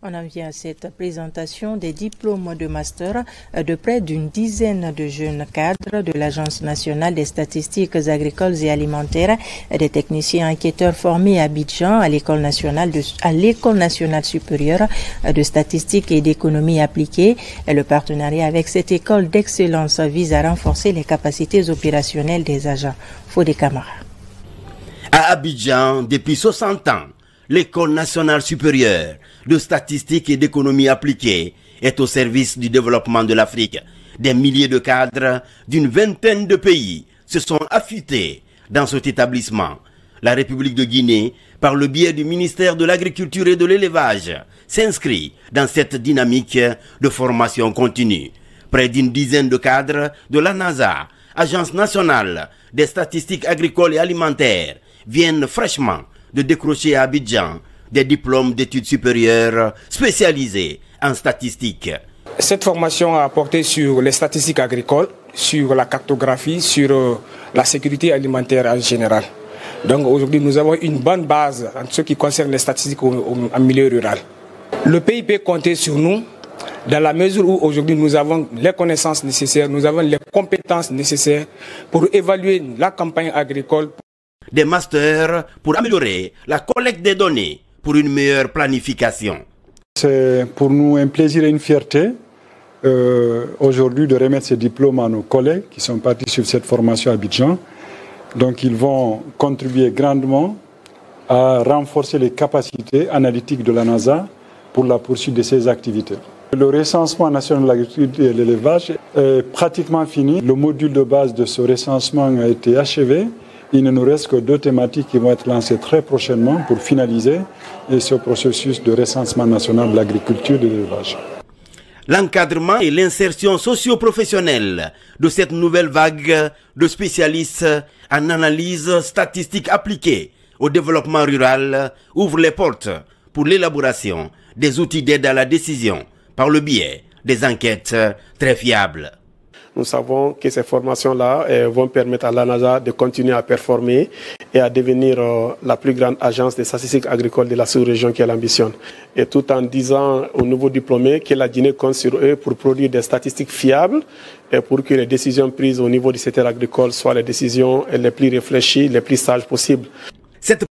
On en vient à cette présentation des diplômes de master de près d'une dizaine de jeunes cadres de l'Agence nationale des statistiques agricoles et alimentaires, des techniciens enquêteurs formés à Abidjan à l'École nationale supérieure de statistique et d'économie appliquée. Le partenariat avec cette école d'excellence vise à renforcer les capacités opérationnelles des agents. Fodé Camara. À Abidjan, depuis 60 ans, l'École nationale supérieure de statistique et d'économie appliquée est au service du développement de l'Afrique. Des milliers de cadres d'une vingtaine de pays se sont affûtés dans cet établissement. La République de Guinée, par le biais du ministère de l'Agriculture et de l'Élevage, s'inscrit dans cette dynamique de formation continue. Près d'une dizaine de cadres de la NASA, Agence nationale des statistiques agricoles et alimentaires, viennent fraîchement de décrocher à Abidjan des diplômes d'études supérieures spécialisés en statistiques. Cette formation a porté sur les statistiques agricoles, sur la cartographie, sur la sécurité alimentaire en général. Donc aujourd'hui, nous avons une bonne base en ce qui concerne les statistiques en milieu rural. Le pays peut compter sur nous dans la mesure où aujourd'hui nous avons les connaissances nécessaires, nous avons les compétences nécessaires pour évaluer la campagne agricole. Des masters pour améliorer la collecte des données pour une meilleure planification. C'est pour nous un plaisir et une fierté aujourd'hui de remettre ces diplômes à nos collègues qui sont partis sur cette formation à Abidjan. Donc ils vont contribuer grandement à renforcer les capacités analytiques de la NASA pour la poursuite de ces activités. Le recensement national de l'agriculture et de l'élevage est pratiquement fini. Le module de base de ce recensement a été achevé. Il ne nous reste que 2 thématiques qui vont être lancées très prochainement pour finaliser ce processus de recensement national de l'agriculture et de l'élevage. L'encadrement et l'insertion socio-professionnelle de cette nouvelle vague de spécialistes en analyse statistique appliquée au développement rural ouvre les portes pour l'élaboration des outils d'aide à la décision par le biais des enquêtes très fiables. Nous savons que ces formations-là vont permettre à la NASA de continuer à performer et à devenir la plus grande agence des statistiques agricoles de la sous-région qu'elle ambitionne. Et tout en disant aux nouveaux diplômés que la Guinée compte sur eux pour produire des statistiques fiables et pour que les décisions prises au niveau du secteur agricole soient les décisions les plus réfléchies, les plus sages possibles.